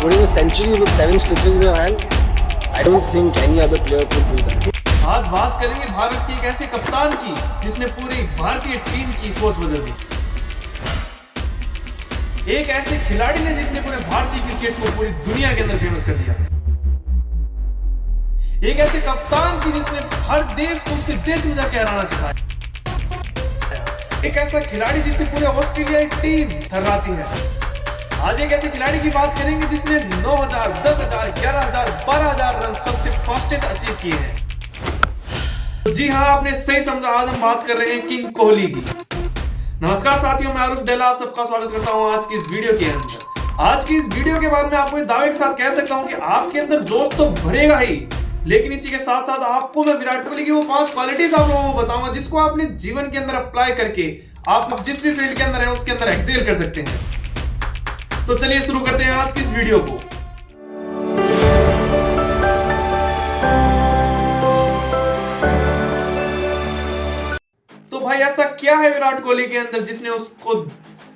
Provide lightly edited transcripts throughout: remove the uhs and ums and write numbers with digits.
putting a century with 7 stitches in your hand, I don't think any other player could do that. आज बात करेंगे भारत के एक ऐसे कप्तान की जिसने पूरी भारतीय टीम की सोच बदल दी। एक ऐसे खिलाड़ी ने जिसने पूरे भारतीय क्रिकेट को पूरी दुनिया के अंदर फेमस कर दिया। एक ऐसे कप्तान की जिसने हर देश को उसके देश में जाके हराना सिखाया। एक ऐसा खिलाड़ी जिससे पूरे ऑस्ट्रेलियाई टीम थर्राती है। आज एक ऐसे खिलाड़ी की बात करेंगे जिसने 9,000, 10,000, 11,000, 12,000 रन सबसे फास्टेस्ट अचीव किए हैं। तो जी हाँ, आपने सही समझा, आज हम बात कर रहे हैं किंग कोहली की। नमस्कार साथियों, मैं आरुष डेला आप सबका स्वागत करता हूँ आज की इस वीडियो के अंदर। आज की इस वीडियो के बाद मैं आपको इस दावे के साथ कह सकता हूँ कि आपके अंदर जोश तो भरेगा ही, लेकिन इसी के साथ साथ आपको मैं विराट कोहली की वो 5 क्वालिटीज आप लोगों को बताऊंगा जिसको आप अपने जीवन के अंदर अप्लाई करके आप जिस भी फील्ड के अंदर है उसके अंदर एक्सेल कर सकते हैं। तो चलिए शुरू करते हैं आज की इस वीडियो को। तो भाई ऐसा क्या है विराट कोहली के अंदर जिसने उसको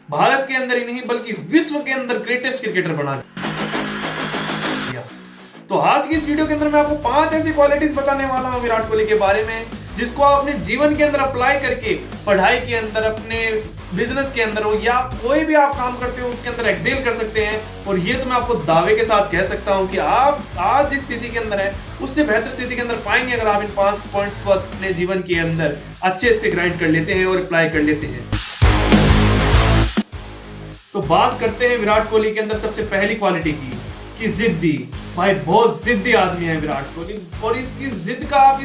भारत के अंदर ही नहीं बल्कि विश्व के अंदर ग्रेटेस्ट क्रिकेटर बना दिया। तो आज की इस वीडियो के अंदर मैं आपको 5 ऐसी क्वालिटीज बताने वाला हूं विराट कोहली के बारे में जिसको आप अपने जीवन के अंदर अप्लाई करके पढ़ाई के अंदर, अपने बिजनेस के अंदर हो या कोई भी आप काम करते हो उसके अंदर एक्सेल कर सकते हैं। और ये तो मैं आपको दावे के साथ कह सकता हूं कि आप आज जिस स्थिति के अंदर है उससे बेहतर स्थिति के अंदर पाएंगे अगर आप इन 5 पॉइंट्स को अपने जीवन के अंदर अच्छे से ग्राइंड कर लेते हैं और अप्लाई कर लेते हैं। तो बात करते हैं विराट कोहली के अंदर सबसे पहली क्वालिटी की कि जिद्दी। भाई बहुत जिद्दी आदमी है विराट कोहली, और इसकी जिद का आप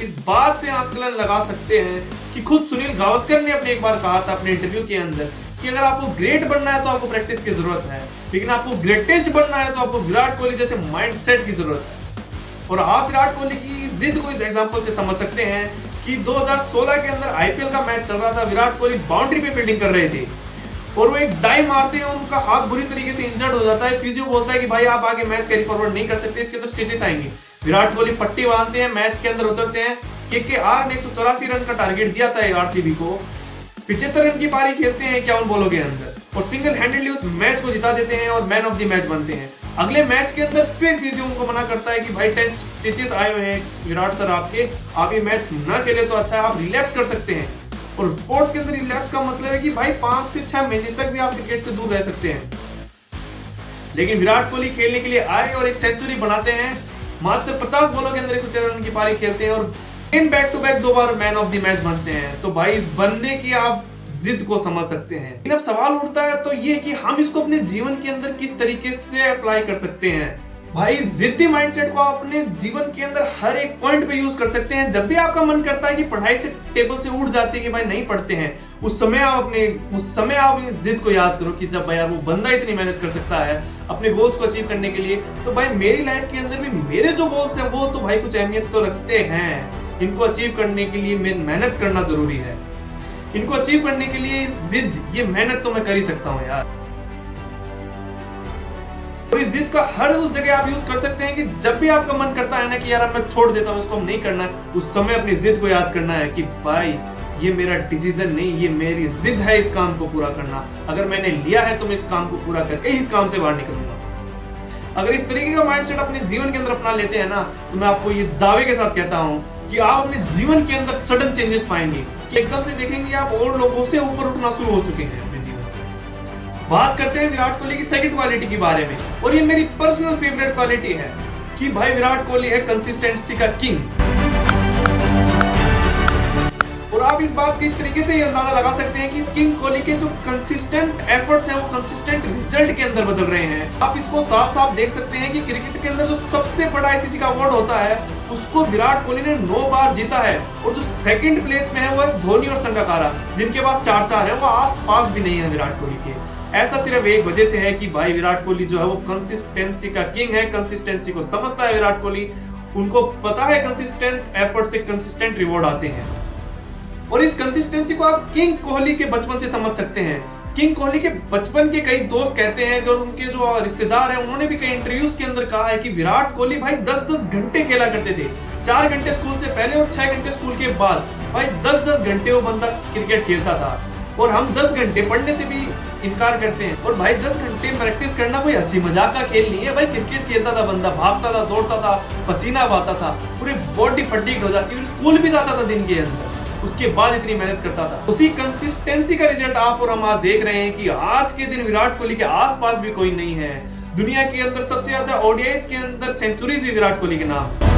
इस बात से आकलन लगा सकते हैं कि खुद सुनील गावस्कर ने अपने एक बार कहा था अपने इंटरव्यू के अंदर कि अगर आपको ग्रेट बनना है तो आपको प्रैक्टिस की जरूरत है, लेकिन आपको ग्रेटेस्ट बनना है तो आपको विराट कोहली जैसे माइंडसेट की जरूरत है। और आप विराट कोहली की जिद को इस एग्जांपल से समझ सकते हैं कि 2016 के अंदर आईपीएल का मैच चल रहा था, विराट कोहली बाउंड्री पे फील्डिंग कर रहे थे और वो एक डाइव मारते हैं, उनका हाथ बुरी तरीके से इंजर्ड हो जाता है। फिजियो बोलता है कि भाई आप आगे मैच कैरी फॉरवर्ड नहीं कर सकते, इसके अंदर स्टेजेस आएंगे। विराट कोहली पट्टी बांधते हैं, मैच के अंदर उतरते हैं। केकेआर ने 184 रन का टारगेट दिया था आरसीबी को, 75 रन की पारी खेलते हैं 51 बॉलों के अंदर और सिंगल हैंडेडली उस मैच को जिता देते हैं और मैन ऑफ द मैच बनते हैं। अगले मैच के अंदर फिर फिजियो उनको मना करता है कि भाई 10 स्टिचेस आए हुए हैं विराट सर आपके, आप ये मैच ना खेले तो अच्छा है, आप रिलैप्स कर सकते हैं। और स्पोर्ट्स के अंदर रिलैप्स का मतलब है कि भाई 5 से 6 महीने तक भी आप क्रिकेट से दूर रह सकते हैं। लेकिन विराट कोहली खेलने के लिए आए और एक सेंचुरी बनाते हैं, मात्र 50 बॉलों के अंदर 113 रन की पारी खेलते हैं और इन बैक टू बैक 2 बार मैन ऑफ द मैच बनते हैं। तो भाई इस बंदे की आप जिद को समझ सकते हैं। लेकिन अब सवाल उठता है तो ये कि हम इसको अपने जीवन के अंदर किस तरीके से अप्लाई कर सकते हैं। भाई जिद्दी माइंडसेट को आप अपने जीवन के अंदर हर एक पॉइंट पे यूज कर सकते हैं। जब भी आपका मन करता है कि पढ़ाई से टेबल से उठ जाते हैं कि भाई नहीं पढ़ते हैं, उस समय आप इस जिद को याद करो कि जब भाई यार वो बंदा इतनी मेहनत कर सकता है अपने गोल्स को अचीव करने के लिए, तो भाई मेरी लाइफ के अंदर भी मेरे जो गोल्स हैं वो तो भाई कुछ अहमियत तो रखते हैं। इनको अचीव करने के लिए मेहनत करना जरूरी है। इनको अचीव करने के लिए जिद, ये मेहनत तो मैं कर ही सकता हूँ यार। और इस जिद का हर उस जगह आप यूज कर सकते हैं कि जब भी आपका मन करता है ना कि यार मैं छोड़ देता हूँ, इसको हम नहीं करना, उस समय अपनी जिद को याद करना है कि भाई ये मेरा डिसीजन नहीं, ये मेरी जिद है इस काम को पूरा करना। अगर मैंने लिया है तो मैं इस काम को पूरा करके इस काम से बाहर निकलूंगा। अगर इस तरीके का माइंडसेट अपने जीवन के अंदर अपना लेते हैं ना, तो मैं आपको ये दावे के साथ कहता हूँ कि आप अपने जीवन के अंदर सडन चेंजेस पाएंगे कि एकदम से देखेंगे आप और लोगों से ऊपर उठना शुरू हो चुके हैं अपने जीवन में। बात करते हैं विराट कोहली की सेकंड क्वालिटी के बारे में, और ये मेरी पर्सनल फेवरेट क्वालिटी है कि भाई विराट कोहली है कंसिस्टेंसी का किंग। और आप इस बात को इस तरीके से अंदाजा लगा सकते हैं कि किंग कोहली के जो कंसिस्टेंट एफर्ट्स हैं वो कंसिस्टेंट रिजल्ट के अंदर बदल रहे हैं। आप इसको साफ साफ देख सकते हैं कि क्रिकेट के अंदर जो सबसे बड़ा आईसीसी का अवार्ड होता है उसको विराट कोहली ने 9 बार जीता है, और जो सेकंड प्लेस में है वो है धोनी और संगकारा जिनके पास 4-4 है, वो आस पास भी नहीं है विराट कोहली के। ऐसा सिर्फ एक वजह से है कि भाई विराट कोहली जो है वो कंसिस्टेंसी का किंग है, कंसिस्टेंसी को समझता है विराट कोहली। उनको पता है कंसिस्टेंट एफर्ट से कंसिस्टेंट रिवॉर्ड आते हैं, और इस कंसिस्टेंसी को आप किंग कोहली के बचपन से समझ सकते हैं। किंग कोहली के बचपन के कई दोस्त कहते हैं, और उनके जो रिश्तेदार हैं उन्होंने भी कई इंटरव्यूज के अंदर कहा है कि विराट कोहली भाई 10-10 घंटे खेला करते थे। 4 घंटे स्कूल से पहले और 6 घंटे स्कूल के बाद, भाई 10-10 घंटे वो बंदा क्रिकेट खेलता था। और हम 10 घंटे पढ़ने से भी इनकार करते हैं। और भाई 10 घंटे प्रैक्टिस करना कोई हंसी मजाक का खेल नहीं है भाई। क्रिकेट खेलता था बंदा, भागता था, दौड़ता था, पसीना बहाता था, पूरी बॉडी फटीग हो जाती है, स्कूल भी जाता था दिन के अंदर, उसके बाद इतनी मेहनत करता था। उसी कंसिस्टेंसी का रिजल्ट आप और हम आज देख रहे हैं कि आज के दिन विराट कोहली के आसपास भी कोई नहीं है। दुनिया के अंदर सबसे ज्यादा ओडीआईज के अंदर सेंचुरीज भी विराट कोहली के नाम।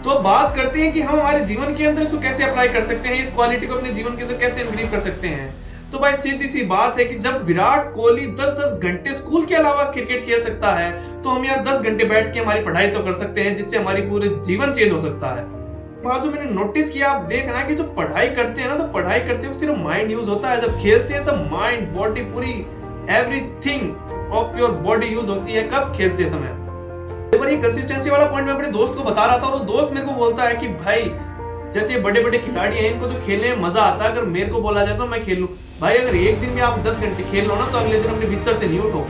तो बात करते हैं कि हम हमारे जीवन के अंदर इसको कैसे अप्लाई कर सकते हैं, इस क्वालिटी को अपने जीवन के अंदर कैसे इंक्रीज कर सकते हैं। तो भाई सीधी सी बात है कि जब विराट कोहली 10-10 घंटे स्कूल के अलावा क्रिकेट खेल सकता है, तो हम यार 10 घंटे बैठ के हमारी पढ़ाई तो कर सकते हैं, जिससे हमारी पूरे जीवन चेंज हो सकता है। बात जो मैंने नोटिस किया, आप देखना कि जो पढ़ाई करते हैं ना, तो पढ़ाई करते हुए सिर्फ माइंड यूज होता है। जब खेलते हैं तो माइंड, बॉडी, पूरी everything of your body use होती है कब खेलते समय। ये कंसिस्टेंसी वाला पॉइंट मैं अपने दोस्त को बता रहा था, और वो दोस्त मेरे को बोलता है कि भाई जैसे बड़े बड़े खिलाड़ी हैं, इनको तो खेलने में मजा आता है, अगर मेरे को बोला जाए तो मैं खेल लूं। भाई अगर एक दिन में आप 10 घंटे खेल लो ना, तो अगले दिन अपने बिस्तर से नहीं उठो।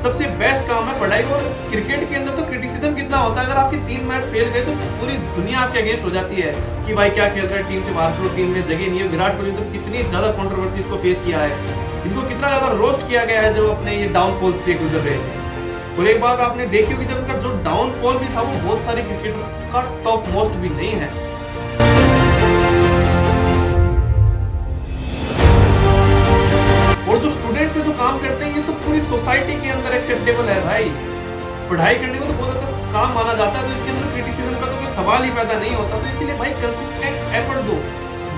सबसे बेस्ट काम है पढ़ाई। और क्रिकेट के अंदर तो क्रिटिसिज्म कितना होता है, अगर आपके 3 मैच फेल गए तो पूरी दुनिया आपके अगेंस्ट हो जाती है कि भाई क्या खेल रहा है, टीम से बाहर करो, टीम में जगह नहीं है। विराट कोहली तो कितनी ज्यादा कंट्रोवर्सीज को फेस किया है, इनको कितना ज्यादा रोस्ट किया गया है जो अपने ये डाउनफॉल से गुजर रहे थे। और एक बात आपने देखी होगी, जब उनका जो डाउनफॉल भी था वो बहुत सारे क्रिकेटर्स का टॉप मोस्ट भी नहीं है। और जो स्टूडेंट्स है जो काम करते हैं, ये तो पूरी सोसाइटी के अंदर एक्सेप्टेबल है भाई। पढ़ाई करने को तो बहुत अच्छा काम माना जाता है, तो इसके अंदर क्रिटिसिज्म का तो कोई सवाल ही पैदा नहीं होता। तो इसीलिए भाई कंसिस्टेंट एफर्ट दो।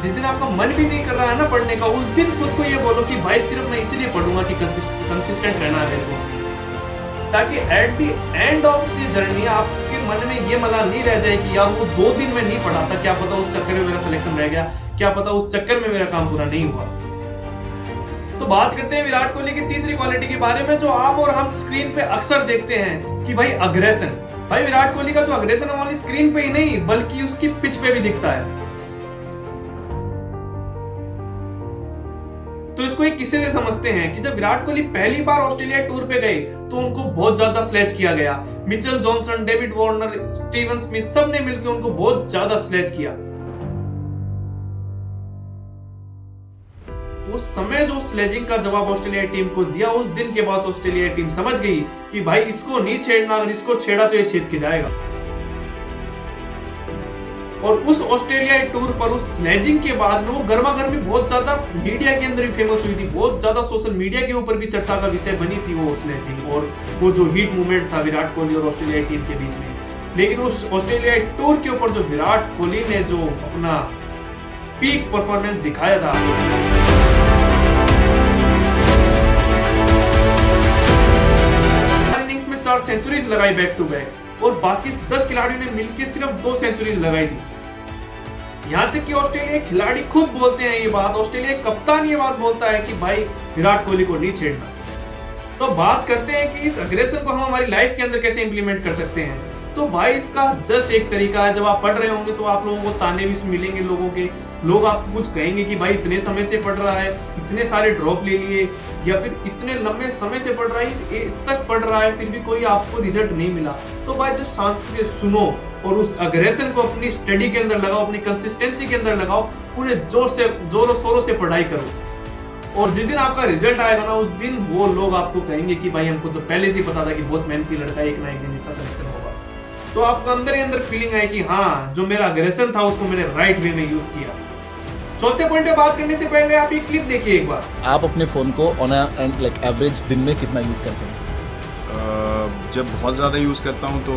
जिस दिन आपका मन भी नहीं कर रहा है ना पढ़ने का, उस दिन खुद को ये बोलो कि भाई सिर्फ मैं इसीलिए पढ़ूंगा कि कंसिस्टेंट रहना है मेरे को, ताकि at the end of the journey आपके मन में ये मलाल नहीं रह जाए कि यार वो 2 दिन में नहीं पढ़ा था, क्या पता उस चक्कर में मेरा सिलेक्शन रह गया, क्या पता उस चक्कर में मेरा काम पूरा नहीं हुआ। तो बात करते हैं विराट कोहली की तीसरी क्वालिटी के बारे में, जो आप और हम स्क्रीन पे अक्सर देखते हैं कि भाई अग्रेशन। भाई विराट कोहली का जो अग्रेशन है वो स्क्रीन पे ही नहीं बल्कि उसकी पिच पे भी दिखता है। तो इसको एक किस्से से समझते हैं कि जब विराट कोहली पहली बार ऑस्ट्रेलिया टूर पे गए तो उनको बहुत ज्यादा स्लेज किया गया। Mitchell Johnson, David Warner, Steven Smith, सब ने मिलकर उनको बहुत ज्यादा स्लेज किया। उस समय जो स्लेजिंग का जवाब ऑस्ट्रेलिया टीम को दिया, उस दिन के बाद ऑस्ट्रेलिया टीम समझ गई कि भाई इसको नहीं छेड़ना, अगर इसको छेड़ा तो ये छेद के जाएगा। और उस ऑस्ट्रेलिया टूर पर उस स्लेजिंग के बाद में वो गर्मा गर्मी बहुत ज्यादा मीडिया के अंदर भी फेमस हुई थी, बहुत ज्यादा सोशल मीडिया के ऊपर भी चर्चा का विषय बनी थी वो स्लेजिंग, और वो जो हीट मूवमेंट था विराट कोहली और ऑस्ट्रेलिया टीम के बीच में। लेकिन उस ऑस्ट्रेलिया टूर के ऊपर जो विराट कोहली ने जो अपना पीक परफॉर्मेंस दिखाया था, इनिंग्स में 4 सेंचुरीज लगाई बैक टू बैक, और बाकी 10 खिलाड़ियों ने मिलकर सिर्फ 2 सेंचुरीज लगाई थी। यहां तक कि ऑस्ट्रेलिया खिलाड़ी खुद बोलते हैं ये बात, ऑस्ट्रेलिया कप्तान ये बात बोलता है कि भाई विराट कोहली को नहीं छेड़ना। तो बात करते हैं कि इस अग्रेशन को हम हमारी लाइफ के अंदर कैसे इंप्लीमेंट कर सकते हैं। तो भाई इसका जस्ट एक तरीका है, जब आप पढ़ रहे होंगे तो आप लोगों को ताने भी मिलेंगे लोगों के, लोग आपको कुछ कहेंगे कि भाई इतने समय से पढ़ रहा है, इतने सारे ड्रॉप ले लिए, या फिर इतने लंबे समय से पढ़ रहा है, इस एज तक पढ़ रहा है, फिर भी कोई आपको रिजल्ट नहीं मिला। तो भाई जस्ट शांति से सुनो और उस अग्रेशन को अपनी स्टडी के अंदर लगाओ, अपनी कंसिस्टेंसी के अंदर लगाओ, पूरे जोरों शोरों से पढ़ाई करो। और जिस दिन आपका रिजल्ट आएगा ना, उस दिन वो लोग आपको कहेंगे कि भाई हमको तो पहले से ही पता था कि बहुत मेहनती लड़का है, एक ना एक दिन इसका सिलेक्शन होगा। तो आपको अंदर ही अंदर फीलिंग है कि हाँ, जो मेरा अग्रेशन था उसको मैंने राइट वे में यूज किया। चौथे पॉइंट पे बात करने से पहले आप ये क्लिप देखिए एक बार। आप अपने फोन को ऑन लाइक एवरेज दिन में कितना यूज करते हैं? जब बहुत ज़्यादा यूज़ करता हूँ तो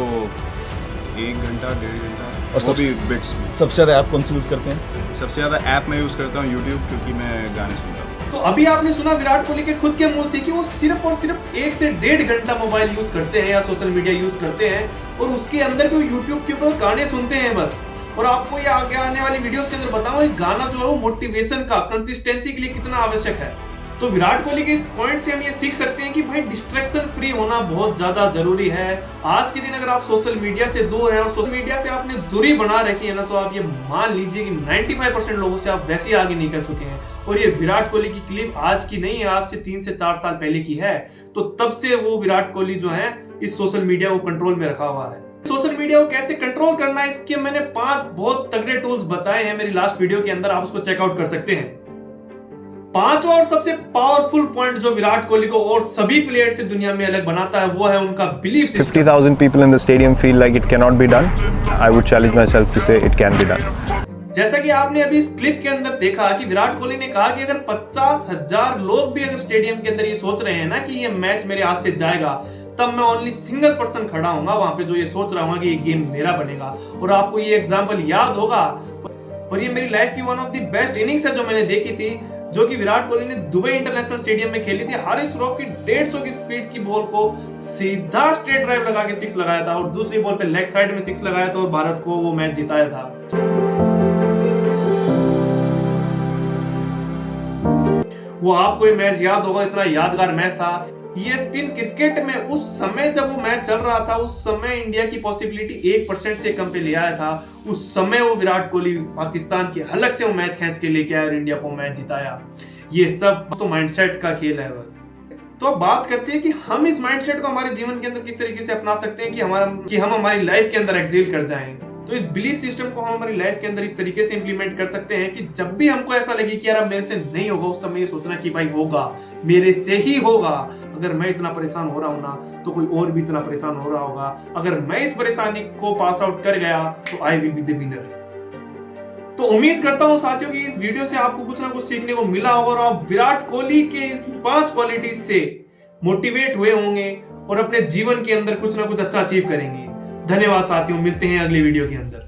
1 घंटा 1.5 घंटा, और भी बिट्स। सबसे ज़्यादा ऐप कौन सी यूज़ करते हैं? सबसे ज़्यादा ऐप मैं यूज़ करता हूँ यूट्यूब, क्योंकि मैं गाने सुनता हूँ। तो अभी आपने सुना विराट कोहली के खुद के मुंह से कि वो सिर्फ और सिर्फ 1 से 1.5 घंटा मोबाइल यूज करते हैं या सोशल मीडिया यूज करते हैं, और उसके अंदर भी यूट्यूब के ऊपर गाने सुनते हैं बस। और आपको ये आगे आने वाली वीडियोस के अंदर बताऊं, एक गाना जो है वो मोटिवेशन का, कंसिस्टेंसी के लिए कितना आवश्यक है। तो विराट कोहली के इस पॉइंट से हम ये सीख सकते हैं कि भाई डिस्ट्रैक्शन फ्री होना बहुत ज्यादा जरूरी है। आज के दिन अगर आप सोशल मीडिया से दूर हैं और सोशल मीडिया से आपने दूरी बना रखी है ना, तो आप ये मान लीजिए कि 95% लोगों से आप वैसे ही आगे निकल चुके हैं। और ये विराट कोहली की क्लिप आज की नहीं है, आज से 3 से 4 साल पहले की है। तो तब से वो विराट कोहली जो है इस सोशल मीडिया को कंट्रोल में रखा हुआ है। सोशल मीडिया को कैसे कंट्रोल करना है, इसके मैंने 5 बहुत तगड़े टूल्स बताए हैं मेरी लास्ट वीडियो के अंदर, आप उसको चेकआउट कर सकते हैं। पांचवा और सबसे पावरफुल पॉइंट जो विराट कोहली को और सभी प्लेयर से दुनिया में अलग बनाता है वो है उनका belief system. 50,000 people in the stadium feel like it cannot be done. I would challenge myself to say it can be done. जैसा कि आपने अभी इस क्लिप के अंदर देखा कि विराट कोहली ने कहा कि अगर 50,000 लोग भी अगर स्टेडियम के अंदर ये सोच रहे हैं ना कि ये मैच मेरे हाथ से जाएगा, तब मैं ओनली सिंगल पर्सन खड़ा हूंगा वहां पे जो ये सोच रहा हूँ कि ये गेम मेरा बनेगा। और आपको ये एग्जांपल याद होगा, और ये मेरी लाइफ की one of the best innings है जो मैंने देखी थी, जो कि विराट कोहली ने दुबई इंटरनेशनल स्टेडियम में खेली थी। हारिस रऊफ की 150 की स्पीड की बॉल को सीधा स्ट्रेट ड्राइव लगा के 6 लगाया था और दूसरी बॉल पे लेग साइड में 6 लगाया था और भारत को वो मैच जिताया था। वो आपको ये मैच याद होगा, इतना यादगार मैच था। ESPN क्रिकेट में उस समय जब वो मैच चल रहा था, उस समय इंडिया की पॉसिबिलिटी 1% से कम पे ले आया था। उस समय वो विराट कोहली पाकिस्तान की हलक से वो मैच खींच के लेके आया और इंडिया को मैच जिताया। ये सब तो माइंडसेट का खेल है बस। तो अब बात करते हैं कि हम इस माइंडसेट को हमारे जीवन के अंदर किस तरीके से अपना सकते हैं कि हम हमारी लाइफ के अंदर एक्सेल कर जाएं। तो इस बिलीफ सिस्टम को हम हमारी लाइफ के अंदर इस तरीके से इंप्लीमेंट कर सकते हैं कि जब भी हमको ऐसा लगे कि यार अब मेरे से नहीं होगा, उस समय ये सोचना कि भाई होगा, मेरे से ही होगा। अगर मैं इतना परेशान हो रहा हूं ना, तो कोई और भी इतना परेशान हो रहा होगा। अगर मैं इस परेशानी को पास आउट कर गया तो I will be the winner. तो उम्मीद करता हूं साथियों कि इस वीडियो से आपको कुछ ना कुछ सीखने को मिला होगा और आप विराट कोहली के इस 5 क्वालिटीज से मोटिवेट हुए होंगे और अपने जीवन के अंदर कुछ ना कुछ अच्छा अचीव करेंगे। धन्यवाद साथियों, मिलते हैं अगले वीडियो के अंदर।